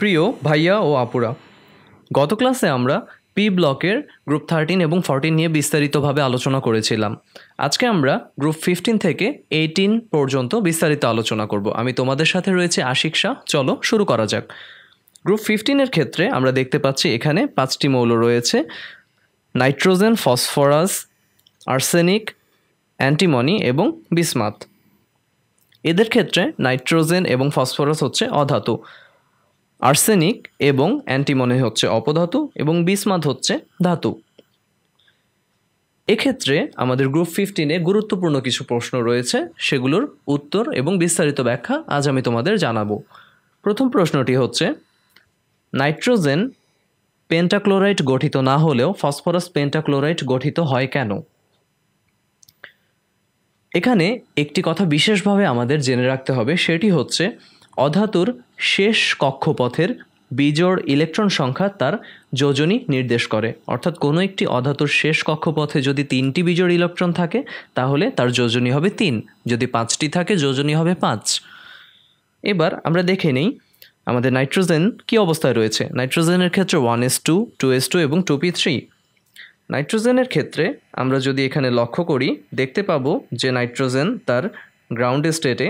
প্রিয় ভাইয়া ও আপুরা, গত ক্লাসে আমরা পি ব্লকের গ্রুপ 13 এবং 14 নিয়ে বিস্তারিতভাবে আলোচনা করেছিলাম। আজকে আমরা গ্রুপ 15 থেকে 18 পর্যন্ত বিস্তারিত আলোচনা করব। আমি তোমাদের সাথে রয়েছে আশিক শাহ। চলো শুরু করা যাক। গ্রুপ 15-এর ক্ষেত্রে আমরা দেখতে পাচ্ছি এখানে 5টি মৌল রয়েছে: নাইট্রোজেন, ফসফরাস, আর্সেনিক, অ্যান্টিমনি এবং বিসমাথ। এদের ক্ষেত্রে নাইট্রোজেন এবং ফসফরাস হচ্ছে অধাতু, আর্সেনিক এবং অ্যান্টিমনি হচ্ছে অপধাতু এবং বিসমাথ হচ্ছে ধাতু। এক্ষেত্রে আমাদের গ্রুপ 15-এ গুরুত্বপূর্ণ কিছু প্রশ্ন রয়েছে, সেগুলোর উত্তর এবং বিস্তারিত ব্যাখ্যা আজ আমি তোমাদের জানাবো। প্রথম প্রশ্নটি হচ্ছে, নাইট্রোজেন পেন্টাক্লোরাইড গঠিত না হলেও ফসফরাস পেন্টাক্লোরাইড গঠিত হয় কেন? এখানে একটি কথা বিশেষভাবে আমাদের জেনে রাখতে হবে, সেটি হচ্ছে অধাতুর শেষ কক্ষপথের বিজোড় ইলেকট্রন সংখ্যা তার যোজনী নির্দেশ করে। অর্থাৎ কোনো একটি অধাতুর শেষ কক্ষপথে যদি 3টি বিজোড় ইলেকট্রন থাকে তাহলে তার যোজনী হবে 3, যদি 5টি থাকে যোজনী হবে 5। এবার আমরা দেখে নেই আমাদের নাইট্রোজেন কী অবস্থায় রয়েছে। নাইট্রোজেনের ক্ষেত্রে 1s2, 2s2 এবং 2p3। নাইট্রোজেনের ক্ষেত্রে আমরা যদি এখানে লক্ষ্য করি, দেখতে পাবো যে নাইট্রোজেন তার গ্রাউন্ড স্টেটে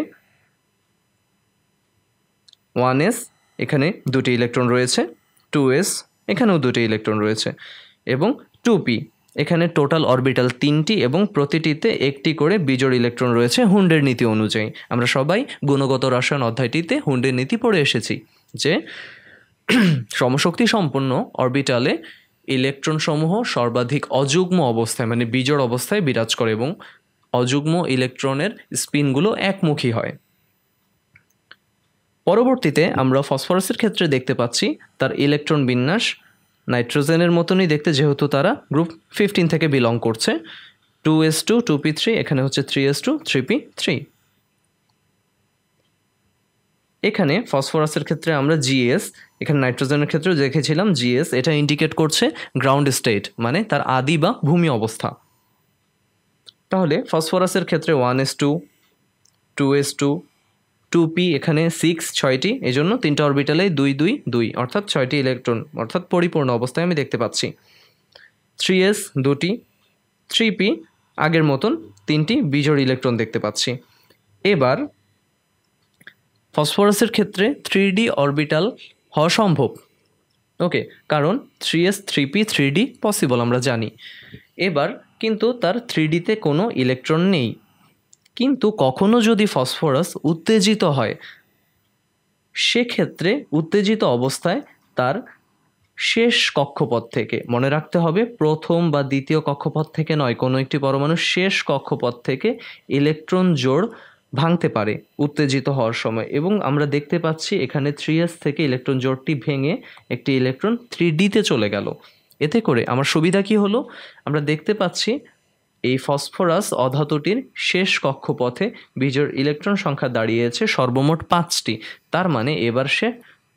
1s, এখানে 2টি ইলেকট্রন রয়েছে, 2s, এখানেও 2টি ইলেকট্রন রয়েছে, এবং 2p, এখানে টোটাল অরবিটাল 3টি এবং প্রতিটিতে একটি করে বিজোড় ইলেকট্রন রয়েছে হুন্ডের নীতি অনুযায়ী। আমরা সবাই গুণগত রসায়ন অধ্যায়টিতে হুন্ডের নীতি পড়ে এসেছি যে সমশক্তি সম্পন্ন অরবিটালে ইলেকট্রন সমূহ সর্বাধিক অযুগ্ম অবস্থায় মানে বিজোড় অবস্থায় বিরাজ করে এবং অযুগ্ম ইলেকট্রনের স্পিনগুলো একমুখী হয়। পরবর্তীতে আমরা ফসফরাসের ক্ষেত্রে দেখতে পাচ্ছি তার ইলেকট্রন বিন্যাস নাইট্রোজেনের মতনই দেখতে, যেহেতু তারা গ্রুপ 15 থেকে বিলং করছে। 2s2, 2p3, এখানে হচ্ছে 3s2, 3p3। এখানে ফসফরাসের ক্ষেত্রে আমরা GS, এখানে নাইট্রোজেনের ক্ষেত্রে দেখেছিলাম GS, এটা ইন্ডিকেট করছে গ্রাউন্ড স্টেট মানে তার আদি বা ভূমি অবস্থা। তাহলে ফসফরাসের ক্ষেত্রে 1s2, 2s2, 2p, এখানে 6টি, এই জন্য 3টা অরবিটালে 2 2 2, অর্থাৎ 6টি ইলেকট্রন, অর্থাৎ পরিপূর্ণ অবস্থায় আমি দেখতে পাচ্ছি। 3s 2টি, 3p আগের মতন 3টি বিজোড় ইলেকট্রন দেখতে পাচ্ছি। এবার ফসফরাসের ক্ষেত্রে 3d অরবিটাল হওয়া সম্ভব, ওকে, কারণ 3s 3p 3d পসিবল আমরা জানি। এবার কিন্তু তার 3dতে কোনো ইলেকট্রন নেই। কিন্তু কখনো যদি ফসফরাস উত্তেজিত হয়, সেক্ষেত্রে উত্তেজিত অবস্থায় তার শেষ কক্ষপথ থেকে, মনে রাখতে হবে প্রথম বা দ্বিতীয় কক্ষপথ থেকে নয়, কোনো একটি পরমাণুর শেষ কক্ষপথ থেকে ইলেকট্রন জোড় ভাঙতে পারে উত্তেজিত হওয়ার সময়। এবং আমরা দেখতে পাচ্ছি এখানে 3s থেকে ইলেকট্রন জোড়টি ভেঙে একটি ইলেকট্রন 3dতে চলে গেল। এতে করে আমার সুবিধা কি হলো? আমরা দেখতে পাচ্ছি এই ফসফরাস অধাতুটির শেষ কক্ষপথে বিজোড় ইলেকট্রন সংখ্যা দাঁড়িয়েছে সর্বমোট 5টি। তার মানে এবার সে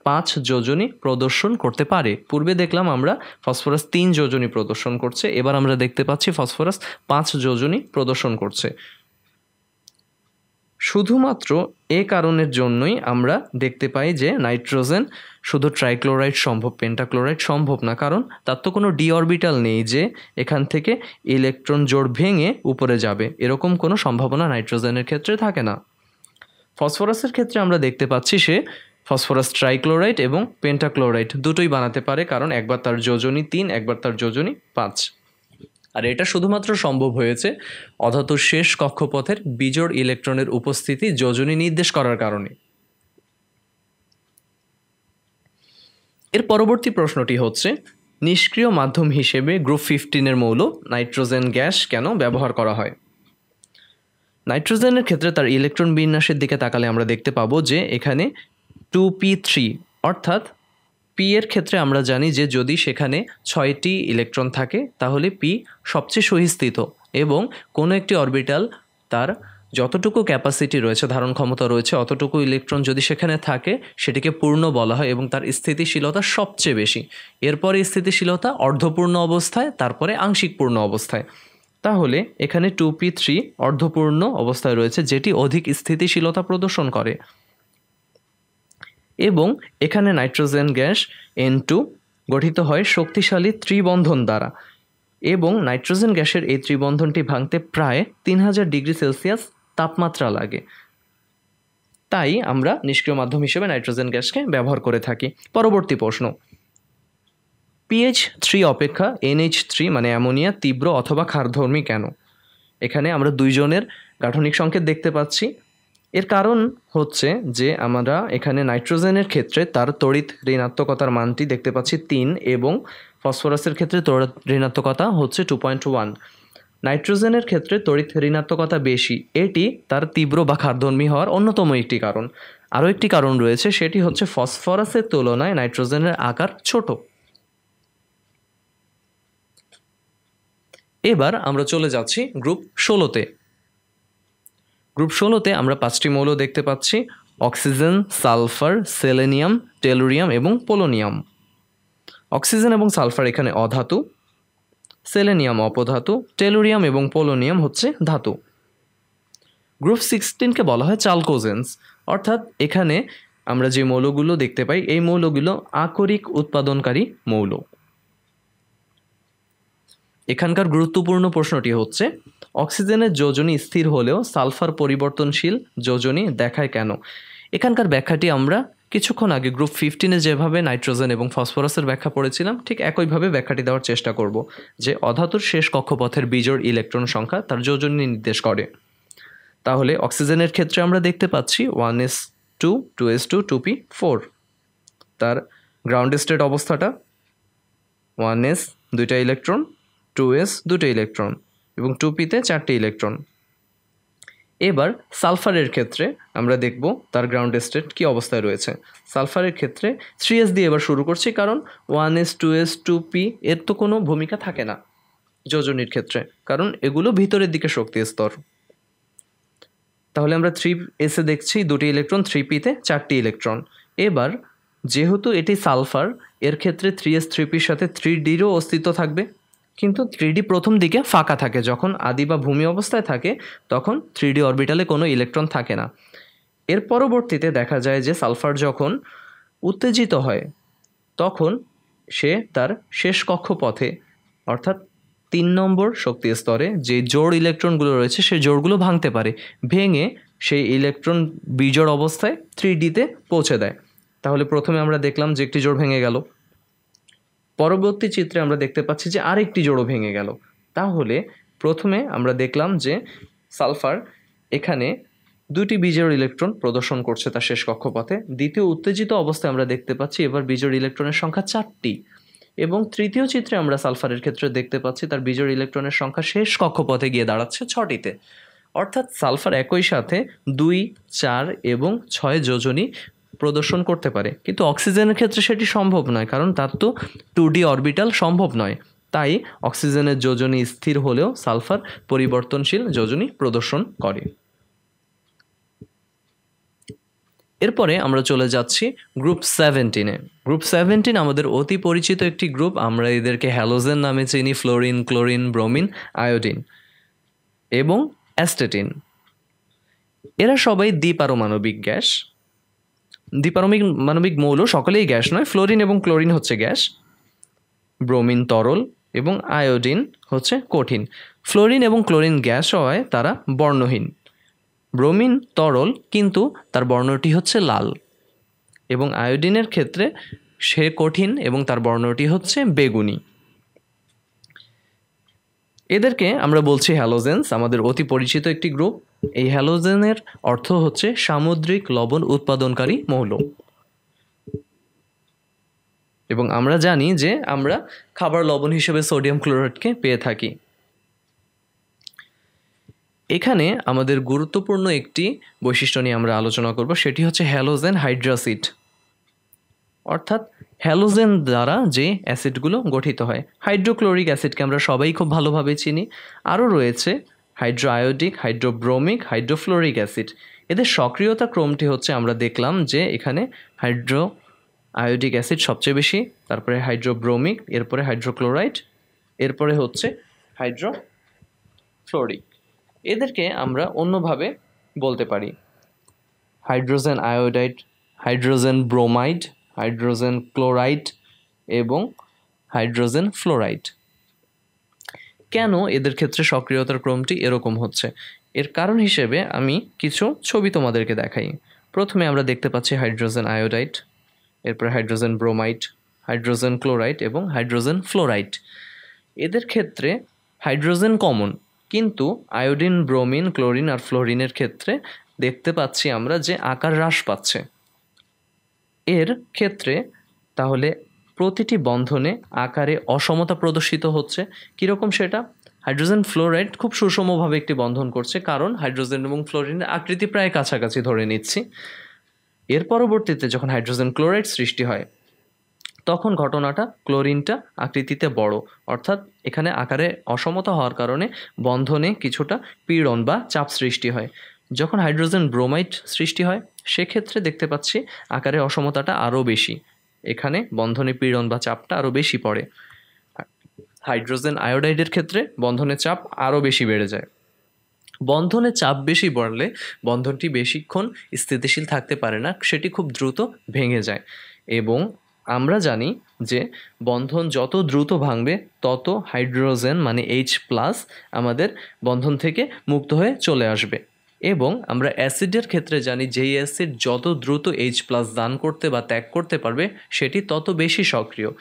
5 যোজনী প্রদর্শন করতে পারে। পূর্বে দেখলাম আমরা ফসফরাস 3 যোজনী প্রদর্শন করছে, এবার আমরা দেখতে পাচ্ছি ফসফরাস 5 যোজনী প্রদর্শন করছে। শুধুমাত্র এ কারণের জন্যই আমরা দেখতে পাই যে নাইট্রোজেন শুধু ট্রাইক্লোরাইড সম্ভব, পেন্টাক্লোরাইড সম্ভব না, কারণ তার তো কোনো ডি অরবিটাল নেই যে এখান থেকে ইলেকট্রন জোড় ভেঙে উপরে যাবে, এরকম কোনো সম্ভাবনা নাইট্রোজেনের ক্ষেত্রে থাকে না। ফসফরাসের ক্ষেত্রে আমরা দেখতে পাচ্ছি সে ফসফরাস ট্রাইক্লোরাইড এবং পেন্টাক্লোরাইড দুটোই বানাতে পারে, কারণ একবার তার যোজনী 3, একবার তার যোজনী 5। আর এটা শুধুমাত্র সম্ভব হয়েছে অধাতুর শেষ কক্ষপথের বিজোড় ইলেকট্রনের উপস্থিতি যোজনী নির্দেশ করার কারণে। এর পরবর্তী প্রশ্নটি হচ্ছে, নিষ্ক্রিয় মাধ্যম হিসেবে গ্রুপ 15-এর মৌল নাইট্রোজেন গ্যাস কেন ব্যবহার করা হয়? নাইট্রোজেনের ক্ষেত্রে তার ইলেকট্রন বিন্যাসের দিকে তাকালে আমরা দেখতে পাবো যে এখানে 2p3, অর্থাৎ p এর ক্ষেত্রে আমরা জানি যে যদি সেখানে 6টি ইলেকট্রন থাকে তাহলে p সবচেয়ে সহিস্থিত, এবং কোনো একটি অরবিটাল তার যতটুকু ক্যাপাসিটি রয়েছে, ধারণ ক্ষমতা রয়েছে, অতটুকু ইলেকট্রন যদি সেখানে থাকে সেটিকে পূর্ণ বলা হয় এবং তার স্থিতিশীলতা সবচেয়ে বেশি। এরপরে স্থিতিশীলতা অর্ধপূর্ণ অবস্থায়, তারপরে আংশিক পূর্ণ অবস্থায়। তাহলে এখানে 2p3 অর্ধপূর্ণ অবস্থায় রয়েছে, যেটি অধিক স্থিতিশীলতা প্রদর্শন করে। এবং এখানে নাইট্রোজেন গ্যাস N2 গঠিত হয় শক্তিশালী ত্রিবন্ধন দ্বারা এবং নাইট্রোজেন গ্যাসের এই ত্রিবন্ধনটি ভাঙতে প্রায় 3000 ডিগ্রি সেলসিয়াস তাপমাত্রা লাগে। তাই আমরা নিষ্ক্রিয় মাধ্যম হিসেবে নাইট্রোজেন গ্যাসকে ব্যবহার করে থাকি। পরবর্তী প্রশ্ন, PH3 অপেক্ষা NH3 মানে অ্যামোনিয়া তীব্র অথবা ক্ষারধর্মী কেন? এখানে আমরা দুইজনের গাঠনিক সংকেত দেখতে পাচ্ছি। এর কারণ হচ্ছে যে আমরা এখানে নাইট্রোজেনের ক্ষেত্রে তার তড়িৎ ঋণাত্মকতার মানটি দেখতে পাচ্ছি 3 এবং ফসফরাসের ক্ষেত্রে তড়িৎ ঋণাত্মকতা হচ্ছে 2.1। নাইট্রোজেনের ক্ষেত্রে তড়িৎ ঋণাত্মকতা বেশি, এটি তার তীব্র বা ক্ষারধর্মী হওয়ার অন্যতম একটি কারণ। আরও একটি কারণ রয়েছে, সেটি হচ্ছে ফসফরাসের তুলনায় নাইট্রোজেনের আকার ছোট। এবার আমরা চলে যাচ্ছি গ্রুপ 16তে। গ্রুপ 16তে আমরা 5টি মৌল দেখতে পাচ্ছি: অক্সিজেন, সালফার, সেলেনিয়াম, টেলুরিয়াম এবং পোলোনিয়াম। অক্সিজেন এবং সালফার এখানে অধাতু, সেলেনিয়াম অপধাতু, টেলুরিয়াম এবং পোলোনিয়াম হচ্ছে ধাতু। গ্রুপ 16কে বলা হয় চালকোজেন্স, অর্থাৎ এখানে আমরা যে মৌলগুলো দেখতে পাই এই মৌলগুলো আকরিক উৎপাদনকারী মৌল। এখানকার গুরুত্বপূর্ণ প্রশ্নটি হচ্ছে, অক্সিজেনের যোজনী স্থির হলেও সালফার পরিবর্তনশীল যোজনী দেখায় কেন? এখানকার ব্যাখ্যাটি আমরা কিছুক্ষণ আগে গ্রুপ 15-এ যেভাবে নাইট্রোজেন এবং ফসফরাসের ব্যাখ্যা পড়েছিলাম ঠিক একইভাবে ব্যাখ্যাটি দেওয়ার চেষ্টা করব, যে অধাতুর শেষ কক্ষপথের বিজোড় ইলেকট্রন সংখ্যা তার যোজনী নির্দেশ করে। তাহলে অক্সিজেনের ক্ষেত্রে আমরা দেখতে পাচ্ছি 1s2 2s2 2p4। তার গ্রাউন্ড স্টেট অবস্থাটা 1s 2টা ইলেকট্রন, 2s 2টা ইলেকট্রন এবং 2pতে 4টে ইলেকট্রন। এবার সালফারের ক্ষেত্রে আমরা দেখব তার গ্রাউন্ড স্টেট কী অবস্থায় রয়েছে। সালফারের ক্ষেত্রে 3s দিয়ে এবার শুরু করছি, কারণ 1s 2s 2p এর তো কোনো ভূমিকা থাকে না যোজনীর ক্ষেত্রে, কারণ এগুলো ভিতরের দিকে শক্তি স্তর। তাহলে আমরা 3s-এ দেখছি 2টি ইলেকট্রন, 3p-তে 4টি ইলেকট্রন। এবার যেহেতু এটি সালফার, এর ক্ষেত্রে 3s 3pর সাথে 3dরও অস্তিত্ব থাকবে, কিন্তু 3d প্রথম দিকে ফাঁকা থাকে। যখন আদি বা ভূমি অবস্থায় থাকে তখন 3d অরবিটালে কোনো ইলেকট্রন থাকে না। এর পরবর্তীতে দেখা যায় যে সালফার যখন উত্তেজিত হয় তখন সে তার শেষ কক্ষপথে অর্থাৎ 3 নম্বর শক্তি স্তরে যে জোড় ইলেকট্রনগুলো রয়েছে সেই জোড়গুলো ভাঙতে পারে, ভেঙে সেই ইলেকট্রন বিজোড় অবস্থায় 3dতে পৌঁছে দেয়। তাহলে প্রথমে আমরা দেখলাম যে একটি জোড় ভেঙে গেল, পরবর্তী চিত্রে আমরা দেখতে পাচ্ছি যে আরেকটি জোড়ও ভেঙে গেল। তাহলে প্রথমে আমরা দেখলাম যে সালফার এখানে 2টি বিজোড় ইলেকট্রন প্রদর্শন করছে তার শেষ কক্ষপথে। দ্বিতীয় উত্তেজিত অবস্থায় আমরা দেখতে পাচ্ছি এবার বিজোড় ইলেকট্রনের সংখ্যা 4টি, এবং তৃতীয় চিত্রে আমরা সালফারের ক্ষেত্রে দেখতে পাচ্ছি তার বিজোড় ইলেকট্রনের সংখ্যা শেষ কক্ষপথে গিয়ে দাঁড়াচ্ছে 6টিতে। অর্থাৎ সালফার একই সাথে 2, 4 এবং 6 যোজনী প্রদর্শন করতে পারে, কিন্তু অক্সিজেনের ক্ষেত্রে সেটি সম্ভব নয়, কারণ তার তো 2D অরবিটাল সম্ভব নয়। তাই অক্সিজেনের যোজনী স্থির হলেও সালফার পরিবর্তনশীল যোজনী প্রদর্শন করে। এরপরে আমরা চলে যাচ্ছি গ্রুপ 17-এ। গ্রুপ 17 আমাদের অতি পরিচিত একটি গ্রুপ, আমরা এদেরকে হ্যালোজেন নামে চিনি। ফ্লোরিন, ক্লোরিন, ব্রোমিন, আয়োডিন এবং অ্যাস্টেটিন, এরা সবাই দ্বিপারমাণবিক গ্যাস। দ্বিপারমাণবিক মৌল সকলেই গ্যাস নয়, ফ্লোরিন এবং ক্লোরিন হচ্ছে গ্যাস, ব্রোমিন তরল এবং আয়োডিন হচ্ছে কঠিন। ফ্লোরিন এবং ক্লোরিন গ্যাস হওয়ায় তারা বর্ণহীন, ব্রোমিন তরল কিন্তু তার বর্ণটি হচ্ছে লাল, এবং আয়োডিনের ক্ষেত্রে সে কঠিন এবং তার বর্ণটি হচ্ছে বেগুনি। এদেরকে আমরা বলছি হ্যালোজেন্স, আমাদের অতি পরিচিত একটি গ্রুপ। এই হ্যালোজেনের অর্থ হচ্ছে সামুদ্রিক লবণ উৎপাদনকারী মৌল, এবং আমরা জানি যে আমরা খাবার লবণ হিসেবে সোডিয়াম ক্লোরাইডকে পেয়ে থাকি। এখানে আমাদের গুরুত্বপূর্ণ একটি বৈশিষ্ট্য নিয়ে আমরা আলোচনা করব, সেটি হচ্ছে হ্যালোজেন হাইড্রাসিড, অর্থাৎ হ্যালোজেন দ্বারা যে অ্যাসিডগুলো গঠিত হয়। হাইড্রোক্লোরিক অ্যাসিডকে আমরা সবাই খুব ভালোভাবে চিনি। আরও রয়েছে হাইড্রো আয়োডিক, হাইড্রোব্রোমিক, হাইড্রোফ্লোরিক অ্যাসিড। এদের সক্রিয়তা ক্রমটি হচ্ছে, আমরা দেখলাম যে এখানে হাইড্রো আয়োডিক অ্যাসিড সবচেয়ে বেশি, তারপরে হাইড্রোব্রোমিক, এরপরে হাইড্রোক্লোরাইড, এরপরে হচ্ছে হাইড্রোফ্লোরিক। এদেরকে আমরা অন্যভাবে বলতে পারি hydrogen iodide, hydrogen bromide, hydrogen chloride এবং হাইড্রোজেন ফ্লোরাইড। কেন এদের ক্ষেত্রে সক্রিয়তার ক্রমটি এরকম হচ্ছে? এর কারণ হিসেবে আমি কিছু ছবি তোমাদেরকে দেখাই। প্রথমে আমরা দেখতে পাচ্ছি হাইড্রোজেন আয়োডাইড, এরপর হাইড্রোজেন ব্রোমাইড, হাইড্রোজেন ক্লোরাইড এবং হাইড্রোজেন ফ্লোরাইড। এদের ক্ষেত্রে হাইড্রোজেন কমন, কিন্তু আয়োডিন, ব্রোমিন, ক্লোরিন আর ফ্লোরিনের ক্ষেত্রে দেখতে পাচ্ছি আমরা যে আকার হ্রাস পাচ্ছে। এর ক্ষেত্রে তাহলে প্রতিটি বন্ধনে আকারে অসমতা প্রদর্শিত হচ্ছে। কীরকম সেটা? হাইড্রোজেন ফ্লোরাইড খুব সুষমভাবে একটি বন্ধন করছে, কারণ হাইড্রোজেন এবং ফ্লোরিনের আকৃতি প্রায় কাছাকাছি ধরে নিচ্ছি। এর পরবর্তীতে যখন হাইড্রোজেন ক্লোরাইড সৃষ্টি হয় তখন ঘটনাটা ক্লোরিনটা আকৃতিতে বড়, অর্থাৎ এখানে আকারে অসমতা হওয়ার কারণে বন্ধনে কিছুটা পীড়ন বা চাপ সৃষ্টি হয়। যখন হাইড্রোজেন ব্রোমাইড সৃষ্টি হয় সেক্ষেত্রে দেখতে পাচ্ছি আকারে অসমতাটা আরও বেশি, এখানে বন্ধনে পীড়ন বা চাপটা আরও বেশি পড়ে। হাইড্রোজেন আয়োডাইডের ক্ষেত্রে বন্ধনের চাপ আরও বেশি বেড়ে যায়। বন্ধনে চাপ বেশি বাড়লে বন্ধনটি বেশিক্ষণ স্থিতিশীল থাকতে পারে না, সেটি খুব দ্রুত ভেঙে যায়। এবং আমরা জানি যে বন্ধন যত দ্রুত ভাঙবে তত হাইড্রোজেন মানে H+ আমাদের বন্ধন থেকে মুক্ত হয়ে চলে আসবে। এবং আমরা অ্যাসিডের ক্ষেত্রে জানি যেই অ্যাসিড যত দ্রুত H+ দান করতে বা ত্যাগ করতে পারবে সেটি তত বেশি সক্রিয়।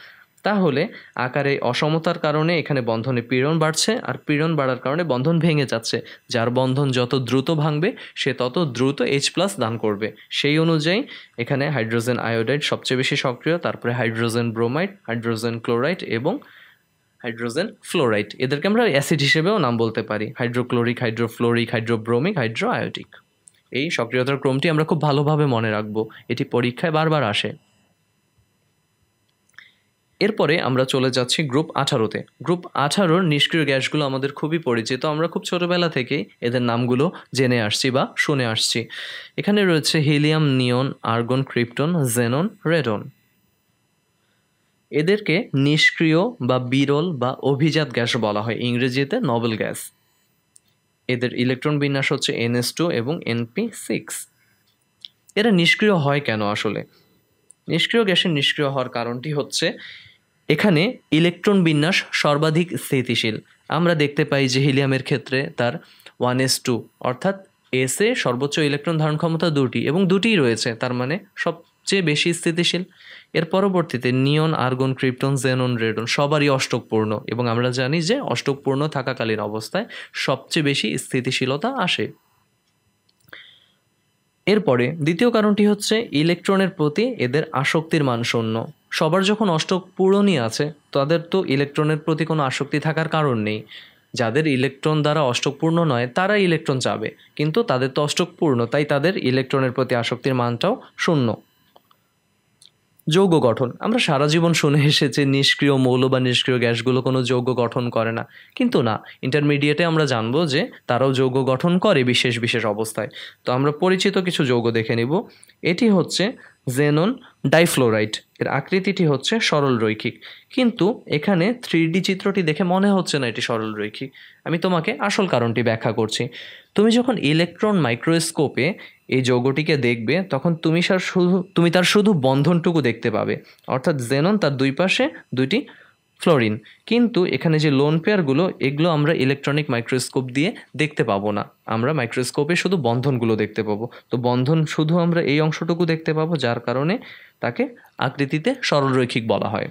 তাহলে আকারে অসমতার কারণে এখানে বন্ধনে পীড়ন বাড়ছে, আর পীড়ন বাড়ার কারণে বন্ধন ভেঙে যাচ্ছে। যার বন্ধন যত দ্রুত ভাঙবে সে তত দ্রুত H+ দান করবে। সেই অনুযায়ী এখানে হাইড্রোজেন আয়োডাইড সবচেয়ে বেশি সক্রিয়, তারপরে হাইড্রোজেন ব্রোমাইড, হাইড্রোজেন ক্লোরাইড এবং হাইড্রোজেন ফ্লোরাইড। এদেরকে আমরা অ্যাসিড হিসেবেও নাম বলতে পারি, হাইড্রোক্লোরিক, হাইড্রোফ্লোরিক, হাইড্রোব্রোমিক, হাইড্রোআয়োডিক। এই সক্রিয়তার ক্রমটি আমরা খুব ভালোভাবে মনে রাখবো, এটি পরীক্ষায় বারবার আসে। এরপরে আমরা চলে যাচ্ছি গ্রুপ 18-তে। গ্রুপ 18-র নিষ্ক্রিয় গ্যাসগুলো আমাদের খুবই পরিচিত, আমরা খুব ছোটোবেলা থেকেই এদের নামগুলো জেনে আসছি বা শুনে আসছি। এখানে রয়েছে হিলিয়াম, নিয়ন, আর্গন, ক্রিপ্টন, জেনন, রেডন। এদেরকে নিষ্ক্রিয় বা বিরল বা অভিজাত গ্যাস বলা হয়, ইংরেজিতে নোবেল গ্যাস। এদের ইলেকট্রন বিন্যাস হচ্ছে NS2 এবং Np6। এরা নিষ্ক্রিয় হয় কেন আসলে? নিষ্ক্রিয় গ্যাসের নিষ্ক্রিয় হওয়ার কারণটি হচ্ছে এখানে ইলেকট্রন বিন্যাস সর্বাধিক স্থিতিশীল। আমরা দেখতে পাই যে হিলিয়ামের ক্ষেত্রে তার 1s2, অর্থাৎ এসে সর্বোচ্চ ইলেকট্রন ধারণ ক্ষমতা 2টি এবং 2টিই রয়েছে, তার মানে সবচেয়ে বেশি স্থিতিশীল। এর পরবর্তীতে নিয়ন, আর্গন, ক্রিপ্টন, জেনন, রেডন সবারই অষ্টকপূর্ণ, এবং আমরা জানি যে অষ্টকপূর্ণ থাকাকালীন অবস্থায় সবচেয়ে বেশি স্থিতিশীলতা আসে। এরপরে দ্বিতীয় কারণটি হচ্ছে ইলেকট্রনের প্রতি এদের আসক্তির মান শূন্য। সবার যখন অষ্টক পূরণই আছে তাদের তো ইলেকট্রনের প্রতি কোনো আসক্তি থাকার কারণ নেই। যাদের ইলেকট্রন দ্বারা অষ্টক পূর্ণ নয় তারা ইলেকট্রন চাবে, কিন্তু তাদের তো অষ্টক পূর্ণ, তাই তাদের ইলেকট্রনের প্রতি আসক্তির মানটাও শূন্য। যৌগ গঠন, আমরা সারা জীবন শুনে এসেছি নিষ্ক্রিয় মৌল বা নিষ্ক্রিয় গ্যাসগুলো কোনো যৌগ গঠন করে না, কিন্তু না, ইন্টারমিডিয়েটে আমরা জানবো যে তারাও যৌগ গঠন করে বিশেষ বিশেষ অবস্থায়। তো আমরা পরিচিত কিছু যৌগ দেখে নিব। এটি হচ্ছে জেনন ডাইফ্লোরাইড। এর আকৃতিটি হচ্ছে সরল রৈখিক, কিন্তু এখানে 3D চিত্রটি দেখে মনে হচ্ছে না এটি সরল রৈখিক। আমি তোমাকে আসল কারণটি ব্যাখ্যা করছি। তুমি যখন ইলেকট্রন মাইক্রোস্কোপে এই যৌগটিকে দেখবে তখন তুমি তার শুধু বন্ধনটুকু দেখতে পাবে, অর্থাৎ জেনন তার দুই পাশে 2টি ফ্লোরিন, কিন্তু এখানে যে লোন পেয়ারগুলো এগুলো আমরা ইলেকট্রনিক মাইক্রোস্কোপ দিয়ে দেখতে পাবো না, আমরা মাইক্রোস্কোপে শুধু বন্ধনগুলো দেখতে পাবো। তো বন্ধন শুধু আমরা এই অংশটুকু দেখতে পাবো, যার কারণে তাকে আকৃতিতে সরলরৈখিক বলা হয়।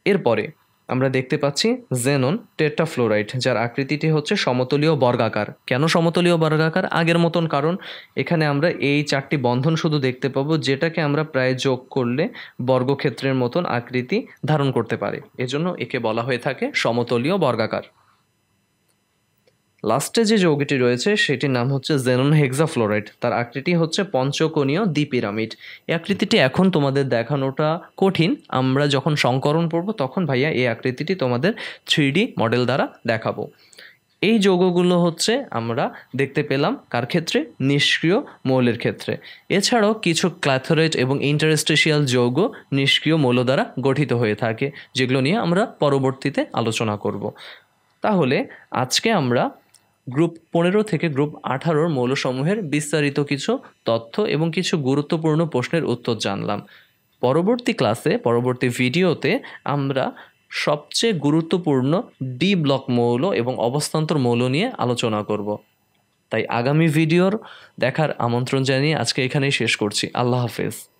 এরপরে আমরা দেখতে পাচ্ছি জেনন টেট্রাফ্লোরাইড, যার আকৃতিটি হচ্ছে সমতলীয় বর্গাকার। কেন সমতলীয় বর্গাকার? আগের মতন, কারণ এখানে আমরা এই 4টি বন্ধন শুধু দেখতে পাবো, যেটাকে আমরা প্রায় যোগ করলে বর্গক্ষেত্রের মতন আকৃতি ধারণ করতে পারে, এজন্য একে বলা হয়ে থাকে সমতলীয় বর্গাকার। লাস্টে যে যৌগটি রয়েছে সেটির নাম হচ্ছে জেনন হেক্সাফ্লোরাইড। তার আকৃতি হচ্ছে পঞ্চকোণীয় দ্বিপিরামিড। এই আকৃতিটি এখন তোমাদের দেখানোটা কঠিন, আমরা যখন সংকরণ পড়ব তখন ভাইয়া এই আকৃতিটি তোমাদের 3D মডেল দ্বারা দেখাবো। এই যৌগগুলো হচ্ছে আমরা দেখতে পেলাম কার ক্ষেত্রে? নিষ্ক্রিয় মৌলের ক্ষেত্রে। এছাড়াও কিছু ক্ল্যাথোরেট এবং ইন্টারস্টেশিয়াল যৌগ নিষ্ক্রিয় মৌল দ্বারা গঠিত হয়ে থাকে, যেগুলো নিয়ে আমরা পরবর্তীতে আলোচনা করব। তাহলে আজকে আমরা গ্রুপ 15 থেকে গ্রুপ 18 মৌলসমূহের বিস্তারিত কিছু তথ্য এবং কিছু গুরুত্বপূর্ণ প্রশ্নের উত্তর জানলাম। পরবর্তী ক্লাসে, পরবর্তী ভিডিওতে আমরা সবচেয়ে গুরুত্বপূর্ণ ডি ব্লক মৌল এবং অবস্থান্তর মৌল নিয়ে আলোচনা করব। তাই আগামী ভিডিওর দেখার আমন্ত্রণ জানিয়ে আজকে এখানেই শেষ করছি। আল্লাহ হাফেজ।